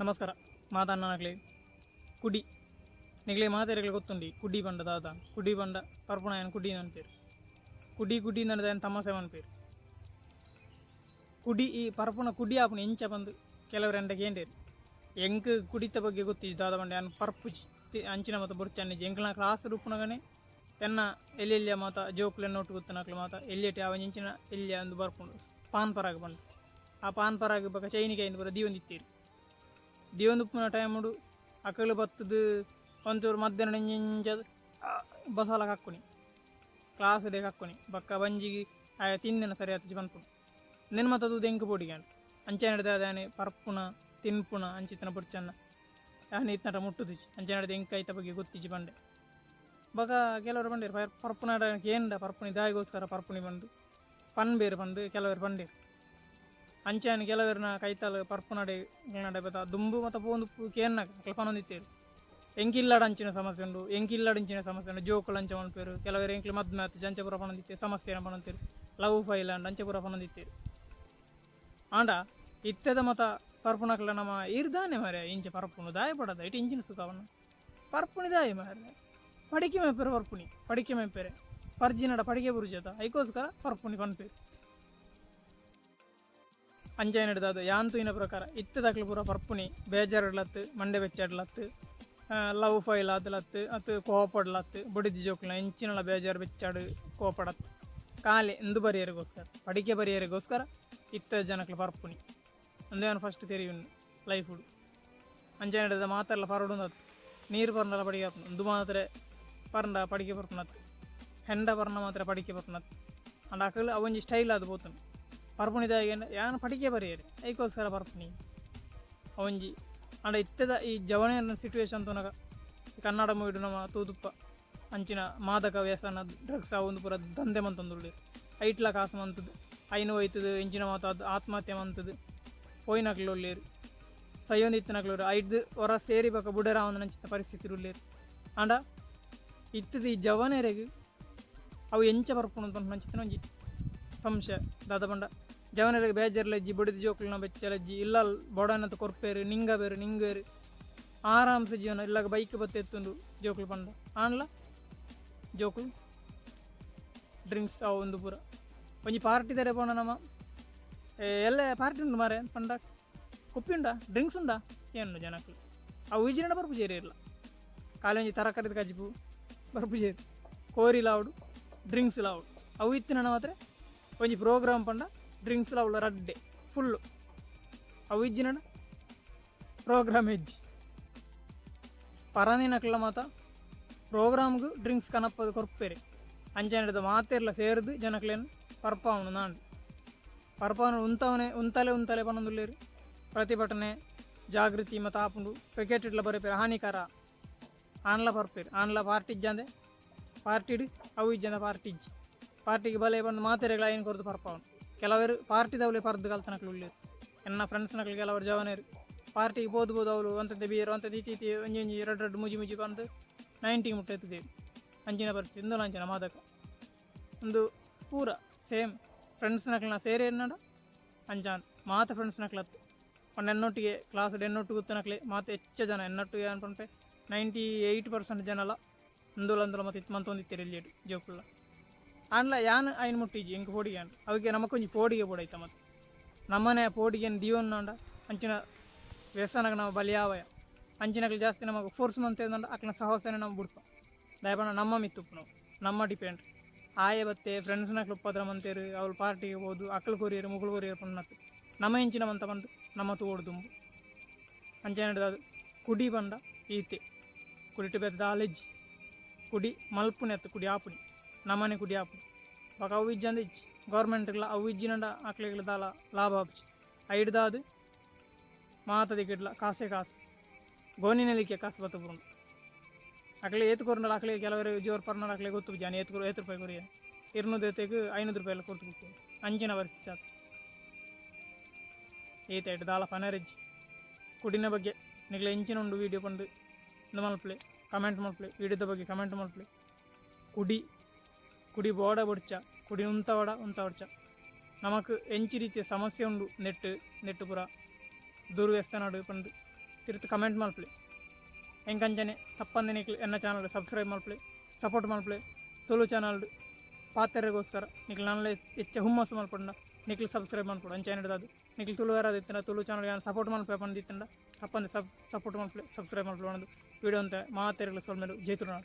ನಮಸ್ಕಾರ ಮಾತನ್ನನಕ್ಲೆ ಕುಡಿ ನಿಗಲೆ ಮಾತಾಡಲಿ ಗೊತ್ತುಂಡಿ ಕುಡಿ ಬಂಡ ದಾದ ಕುಡಿ ಬಂಡ ಪರ್ಪುಣ ಏನು ಕುಡಿ ನನ್ನ ಪೇರು ಕುಡಿ ನಡೆದ ಏನು ತಮಾಸೆ ನನ್ನ ಪೇರು ಕುಡಿ ಈ ಪರ್ಪುಣ ಕುಡಿ ಆಪುಣ ಎಂಚ ಬಂದು ಕೆಲವರು ಎಂಡಕ್ಕೆ ಏಂಡೇರು ಎಂಕ್ ಕುಡಿತ ಬಗ್ಗೆ ಗೊತ್ತಿದ್ದು ದಾದ ಬಂಡೆ ಅನ್ನು ಪರ್ಪುಜಿ ಅಂಚಿನ ಮತ್ತು ಬುರ್ಚನ್ನಿಜಿ ಎಂಕ್ಲ ಕ್ಲಾಸ್ ರೂಪುನಗನೆ ಎನ್ನ ಎಲ್ಲಿಯ ಮಾತ ಜೋಕ್ಲೆ ನೋಟು ಗೊತ್ತನಕ್ಲು ಮಾತ ಎಲ್ಲಿಯಟಿ ಅವ ಎಂಚಿನ ಎಲ್ಲಿಯ ಒಂದು ಬರ್ಪುಂಡು ಪಾನ್ ಪರಾಗ ಬಂಡು ಆ ಪಾನ್ ಪರಾಗ ಬಗ್ಗೆ ಚೈನಿಗೆ ಏನು ಬರ ದೀವೊಂದಿತ್ತೀರಿ ದೀವೊಂದುಪ್ಪನ ಟೈಮುಡು ಅಕಲು ಬತ್ತದು ಒಂಚೂರು ಮಧ್ಯಾಹ್ನ ನೆಂಜದು ಬಸಾಲ ಹಾಕ್ಕೊನಿ ಕ್ಲಾಸ್ ಡೇ ಹಾಕ್ಕೊನಿ ಬಕ್ಕ ಬಂಜಿಗೆ ತಿನ್ನೆನ ಸರಿ ಹತ್ತಿಸಿ ಬಂದ್ಪುಡು ನೆನ್ ಮತ್ತದು ದೆಂಕು ಪೋಡಿಗೆ ಅಂಚೆ ನಡೆದ ಅದಾನೆ ಪರ್ಪುನ ತಿನ್ಪುನ ಅಂಚಿತನ ಪುಡ್ಚನ್ನ ಯಾನೆ ಇತ್ತನ ಮುಟ್ಟುದಿಚ್ಚಿ ಅಂಚೆ ನಡೆದ ಎಂಕ ಐತ ಬಗ್ಗೆ ಗೊತ್ತಿಚ್ಚಿ ಬಂಡೆ ಬಗ ಕೆಲವರು ಬಂದಿರು ಪರ್ಪುನ ಏನ್ದ ಪರ್ಪುನಿ ದಾಯಿಗೋಸ್ಕರ ಪರ್ಪುನಿ ಬಂದು ಪನ್ ಬೇರೆ ಬಂದು ಕೆಲವರು ಬಂದಿರು ಅಂಚಾನೆ ಕೆಲವರನ್ನ ಕೈತಾಲು ಪರ್ಪುನಡೆ ನಡೆ ಬತ್ತ ದುಂಬು ಮತ್ತು ಪೋಂದು ಕೇನ್ನಾಗ ಅಕ್ಲ ಪನೊಂದಿತ್ತೇರು ಎಂಕಿಲ್ಲಾಡ ಅಂಚಿನ ಸಮಸ್ಯೆ ಉಂಡು ಎಂಕಿಲ್ಲಾಡಿಂಚಿನ ಸಮಸ್ಯೆ ಉಂಡು ಜೋಕುಲು ಅಂಚ ಮನ್ಪೇರು ಕೆಲವರು ಎಂಕ್ಲು ಮದ್ಮೆ ಹತ್ತು ಅಂಚಪುರ ಪನೊಂದಿತ್ತೇರು ಸಮಸ್ಯೆನ ಪನೊಂತೀರು ಲವ್ ಫೈಲ್ ಅಂಡ್ ಅಂಚಪುರ ಪನೊಂದಿತ್ತೇರು ಆಂಡ ಇತ್ತದ ಮತ ಪರ್ಪುನಕ್ಲ ನಮ್ಮ ಇರ್ದಾನೆ ಮಾರೆ ಇಂಚ ಪರ್ಪುನು ದಾಯ ಪಡದ ಇಟ್ಟು ಇಂಚಿನ ಸುಖವನ್ನು ಪರ್ಪುನಿ ದಾಯ ಮಾರೆ ಪಡಿಕೆ ಮೇಪೇರು ಪರ್ಪುನಿ ಪಡಿಕೆ ಮೇಪೇರೆ ಪರ್ಜಿನಡ ಪಡಿಕೆ ಬುರುಜದ ಐಕೋಸ್ಕರ ಪರ್ಪುನಿ ಪನ್ಪೇರು ಅಂಜಾಯ್ ನಡೆದದು ಯಾಂತುವಿನ ಪ್ರಕಾರ ಇತ್ತದಾಗ್ಲು ಪೂರ ಪರ್ಪುನಿ ಬೇಜಾರಿಡ್ಲತ್ತು ಮಂಡೆ ಬೆಚ್ಚಾಡ್ಲತ್ತು ಲವ್ ಫೈಲ್ ಆದ್ಲತ್ತು ಅತ್ತು ಕೋಪಡ್ಲತ್ತು ಬಡಿದು ಜೋಕ್ಲ ಇಂಚಿನಲ್ಲ ಬೇಜಾರು ಬೆಚ್ಚಾಡು ಕೋಪಡತ್ತು ಕಾಲೆ ಎಂದು ಬರಿಯರಿಗೋಸ್ಕರ ಪಡಿಕೆ ಬರಿಯರಿಗೋಸ್ಕರ ಇತ್ತ ಜನಕ್ಲು ಪರ್ಪುನಿ ಅಂದೇನು ಫಸ್ಟ್ ತೆರಿಯುಣ್ಣು ಲೈಫ್ ಹುಡು ಅಂಜಾಯ್ ನಡೆದ ಮಾತೆಲ್ಲ ಪರಡುಂದತ್ತು ನೀರು ಪರ್ನಲ್ಲ ಪಡಿಗೆ ಹಾಪು ಒಂದು ಮಾತ್ರ ಪರ್ಂಡ ಪಡಿಕೆ ಬರ್ಪುನತ್ತು ಹೆಂಡ ಪರ್ನ ಮಾತ್ರ ಪಡಿಕೆ ಬರ್ಪುನತ್ತು ಅಂಡ್ ಅಕಲು ಅವೊಂಜಿ ಸ್ಟೈಲ್ ಅದು ಪೋತುಂಡು ಪರ್ಪುಣಿದಾಗಿ ಯಾನು ಪಡಿಕೆ ಬರೆಯರಿ ಐಕೋಸ್ಕರ ಪರ್ಪುನಿ ಅವಂಜಿ ಅಂಡ ಇತ್ತದ ಈ ಜವನ ಸಿಚುವೇಶನ್ ತುನಗ ಕನ್ನಡ ಮೂವಿಡು ನಮ್ಮ ತೂದುಪ್ಪ ಅಂಚಿನ ಮಾದಕ ವ್ಯಸನ ಡ್ರಗ್ಸ್ ಒಂದು ಪೂರ ದಂಧೆ ಮಂತಂದುಳ್ಳಿ ಐಟ್ಲ ಕಾಸು ಮಂತದ್ದು ಐನು ಹೋಯ್ತದು ಇಂಚಿನ ಮಾತು ಅದು ಆತ್ಮಹತ್ಯೆ ಮಂತದ್ದು ಪೋಯ್ನಕ್ಲು ಉಳ್ಳೇರು ಸೈಯೊಂದಿತ್ತಿನಕ್ಲೂರು ಐದು ಹೊರ ಸೇರಿ ಬಕ ಬುಡರ ಒಂದು ನಂಚಿನ ಪರಿಸ್ಥಿತಿ ಉಳ್ಳೇರು ಅಂಡ ಇತ್ತದ ಈ ಜವನೆರೆಗೆ ಅವು ಎಂಚ ಪರ್ಪುಣ ಅಂತ ನಂಚಿನ ಒಂಜಿ ಸಂಶಯ ದಾದ ಬಂಡ ಜವನರಿಗೆ ಬೇಜಾರ್ಲಜ್ಜಿ ಬಡಿದ ಜೋಕ್ಲನ ಬೆಚ್ಚಲಜ್ಜಿ ಇಲ್ಲ ಬೊಡನಂತ ಕೊರ್ಪೇರು ನಿಂಗ ಬೇರು ನಿಂಗೇರು ಆರಾಮ್ಸ ಜೀವನ ಇಲ್ಲಾಗ ಬೈಕ್ ಬತ್ತೆ ಎತ್ತುಂಡು ಜೋಕ್ಲು ಪಂಡ ಆನ್ಲ ಜೋಕ್ಲು ಡ್ರಿಂಕ್ಸ್ ಅವು ಒಂದು ಪೂರ ಒಂಜಿ ಪಾರ್ಟಿ ದರೆ ಪೋಣ ನಮ್ಮ ಎಲ್ಲ ಪಾರ್ಟಿ ಉಂಡು ಮಾರೆ ಪಂಡ ಕುಪ್ಪಿ ಉಂಡ ಡ್ರಿಂಕ್ಸ್ ಉಂಡ ಏನು ಜನಕ್ಲು ಅವು ಈಜಿನ ಬರ್ಪುಜೇರಿ ಇಲ್ಲ ಕಾಲಿ ಒಂಜಿ ತರಕಾರಿದ ಕಜಿಪು ಬರ್ಪುಜೇರಿ ಕೋರಿ ಲಾವುಡು ಡ್ರಿಂಕ್ಸ್ ಲಾವುಡು ಅವು ಇತ್ತಿನ ಮಾತ್ರ ಒಂಜಿ ಪ್ರೋಗ್ರಾಮ್ ಪಂಡ ಡ್ರಿಂಕ್ಸ್ ಲಾವುಲ ರಡ್ಡೆ ಫುಲ್ಲು ಅವು ಇಜ್ಜಿನ ಪ್ರೋಗ್ರಾಮ್ ಹೆಜ್ಜಿ ಪರದಿನಕ್ಲ ಮಾತ ಪ್ರೋಗ್ರಾಮ್ಗೂ ಡ್ರಿಂಕ್ಸ್ ಕನಪ್ಪದು ಕೊರ್ಪೇರೆ ಅಂಚೆ ನಡೆದ ಮಾತೆರ್ಲ ಸೇರಿದು ಜನಕ್ಲೇನು ಪರ್ಪಾವನು ನಾಂಡು ಪರ್ಪಾವನು ಉಂತಲೆ ಪನೊಂದುಲ್ಲೇರು ಪ್ರತಿಭಟನೆ ಜಾಗೃತಿ ಮತ್ತು ಆಪುಂಡು ಪೆಕೆಟ್ ಇಟ್ಲ ಬರೀಪೇರು ಹಾನಿಕಾರ ಆನ್ಲ ಪರ್ಪೇರು ಆನ್ಲ ಪಾರ್ಟಿ ಇಜ್ಜಂದೆ ಪಾರ್ಟಿಡು ಅವು ಇಜ್ಜಂದ ಪಾರ್ಟಿಗೆ ಬಲೆ ಬಂದು ಮಾತೆರೆಗಳ ಏನು ಕೊರದು ಪರ್ಪವನು ಕೆಲವರು ಪಾರ್ಟಿದವಳೆ ಪರ್ದು ಕಲ್ತನಕ್ಲು ಉಳ್ಳೇರು ಎನ್ನ ಫ್ರೆಂಡ್ಸ್ನಕ್ಲು ಕೆಲವರು ಜವನೇರು ಪಾರ್ಟಿಗೆ ಬೋದು ಅವಳು ಅಂಥದ್ದೇ ಬೀರು ಅಂಥದ್ದು ಇತ್ತೀತಿ ಒಂಜಿ ಎರಡು ಮುಜಿ ಬಂದು 90 ಮುಟ್ಟ ಎತ್ತಿದ್ದೇವೆ ಅಂಚಿನ ಪರಿಸ್ಥಿತಿ ಇಂದು ಅಂಚಿನ ಮಾದಕ ಒಂದು ಪೂರ ಸೇಮ್ ಫ್ರೆಂಡ್ಸ್ನಕ್ಲನ್ನ ಸೇರಿ ಎನ್ನಡ ಅಂಚಾನ್ ಮಾತ ಫ್ರೆಂಡ್ಸ್ನಕ್ಲತ್ತು ಒಂದು ಎನ್ನೊಟ್ಟಿಗೆ ಕ್ಲಾಸ್ ಎನ್ನೊಟ್ಟು ಗೊತ್ತನಕ್ಲೆ ಮಾತು ಹೆಚ್ಚು ಜನ ಎನ್ನೊಟ್ಟಿಗೆ ಅನ್ಕೊಂಡೆ 98% ಜನ ಅಲ್ಲ ಅಂದುಲ ಮತ್ತು ಇತ್ತು ಮಂತೊಂದಿತ್ತೇರಿ ಇಲ್ಲಿ ಜೋಕುಲ್ಲ ಆನ್ಲ ಯಾನ್ ಐನು ಮುಟ್ಟಿಜಿ ಎಂಕ್ ಪೋಡಿಗೆ ಅಂಡ ಅವಕ್ಕೆ ನಮಕೊಂಜಿ ಪೋಡಿಗೆ ಪೋಡೈತ ಮತ್ತು ನಮ್ಮನೆ ಪೋಡಿಗೆ ದೀವನ್ನಂಡ ಅಂಚಿನ ವ್ಯಸನಗ ನಾವು ಬಲಿಯಾವಯ ಅಂಚಿನಕ್ಲು ಜಾಸ್ತಿ ನಮಗೆ ಫೋರ್ಸ್ ಮಂತೇದಂಡ ಅಕ್ನ ಸಾಹಸನೇ ನಾವು ಬಿಡ್ಪ ದಯಪಣ ನಮ್ಮ ಮಿತ್ತುಪ್ಪು ನಾವು ನಮ್ಮ ಡಿಪೆಂಡ್ ಆಯೆ ಬತ್ತೆ ಫ್ರೆಂಡ್ಸ್ನಕ್ಲು ಉಪದ್ರ ಮಂತೇರು ಅವ್ರು ಪಾರ್ಟಿಗೆ ಹೋದು ಅಕ್ಕಲು ಕೊರಿಯರು ಮುಗುಳು ಕೊರಿಯರು ಪಣ್ಣತ್ತು ನಮ್ಮ ಇಂಚಿನ ಮಂತ ಬಂದು ನಮ್ಮ ತೋಡು ತುಂಬು ಅಂಚೆ ನಡೆದ ಕುಡಿ ಬಂಡ ಈತೆ ಕುಡಿಟ್ಟು ಬೆದ್ದ ಆಲೆಜ್ಜಿ ಕುಡಿ ಮಲ್ಪುನೆ ಎತ್ತು ಕುಡಿ ಆಪುನಿ ನಮ್ಮನೆ ಕುಡಿ ಆಪುನಿ ಬಾಗ ಅವು ಇಜ್ಜಂದ ಇಜ್ಜಿ ಗೌರ್ಮೆಂಟ್ಗಳ ಅವು ಇಜ್ಜಿನಂಡ ಆಕ್ಳಿಗಳ ದಾಲ ಲಾಭ ಆಪ್ಚಿ ಐಡ್ದಾದು ಮಾತದಿಗಿಡ್ಲ ಕಾಸೆ ಕಾಸು ಗೋನಿನಲಿಕ್ಕೆ ಕಾಸು ಬತ್ತು ಬರುಂಡು ಅಕ್ಳಿಗೆ ಏತು ಕೊರಂಡ ಅಕ್ಳಿಗೆ ಕೆಲವರು ಜೋರು ಪರ್ನಡ ಅಕ್ಳಿಗೆ ಗೊತ್ತು ಜಾನಿ ಏತು ರೂಪಾಯಿ ಕೊರಿಯ 200 ಎತ್ತಿಗೆ 500 ರೂಪಾಯಿ ಎಲ್ಲ ಕೊಟ್ಟು ಬಿಟ್ಟು ಅಂಚಿನ ಪರಿಸ್ಥಿತಿ ಆತು ಏತಾಯ್ತು ದಾಲ ಪನರೆಜ್ಜಿ ಕುಡಿನ ಬಗ್ಗೆ ನಿಗ್ಲ ಇಂಚಿನ ಒಂದು ವೀಡಿಯೋ ಬಂದು ಇದು ಮಲ್ಪಲೆ ಕಮೆಂಟ್ ಮಲ್ಪಲೆ ವೀಡಿಯೋದ ಬಗ್ಗೆ ಕಮೆಂಟ್ ಮಲ್ಪಲೆ ಕುಡಿ ಬೋಡ ಬುಡ್ಚ ಕುಡಿ ಉಂತ ಹೊಡ್ಚ ನಮಕ್ ಎಂಚಿ ರೀತಿಯ ಸಮಸ್ಯೆ ಉಂಡು ನೆಟ್ಟು ಪೂರ ದುರ್ವ್ಯಸನಾಡು ಪಂದು ತಿರ್ತು ಕಮೆಂಟ್ ಮಲ್ಪಲೆ ಹೆಂಗಂಜನೆ ತಪ್ಪಂದೆ ನಿಕ್ಲು ಎನ್ನ ಚಾನಲ್ ಸಬ್ಸ್ಕ್ರೈಬ್ ಮಲ್ಪಲೆ ಸಪೋರ್ಟ್ ಮಲ್ಪಲೆ ತುಳು ಚಾನಲ್ ಪಾತ್ರೆಗೋಸ್ಕರ ನಿಕ್ಲು ನನ್ನ ಹೆಚ್ಚು ಹುಮ್ಮಸ್ಸು ಮಲ್ಪಂಡ ನಿಕ್ಲು ಸಬ್ಸ್ಕ್ರೈಬ್ ಮಾಡ್ಕೊಡು ಅಂಚೆ ಹಿಡಿದದು ನಿಕ್ಲು ತುಳು ಯಾರಾದಿತ್ತಂಡ ತುಳು ಚಾನಲ್ ಏನು ಸಪೋರ್ಟ್ ಮಲ್ಪೆ ಬಂದಿತ್ತಂಡ ತಪ್ಪಂದೆ ಸಪೋರ್ಟ್ ಮಲ್ಪಲೆ ಸಬ್ಸ್ಕ್ರೈಬ್ ಮಲ್ಪಲೆ ಒಂದು ವೀಡಿಯೋ ಅಂತ ಮಾತೆರಗಳು ಸೊಲ್ಮೇಲೆ ಜೈತುರು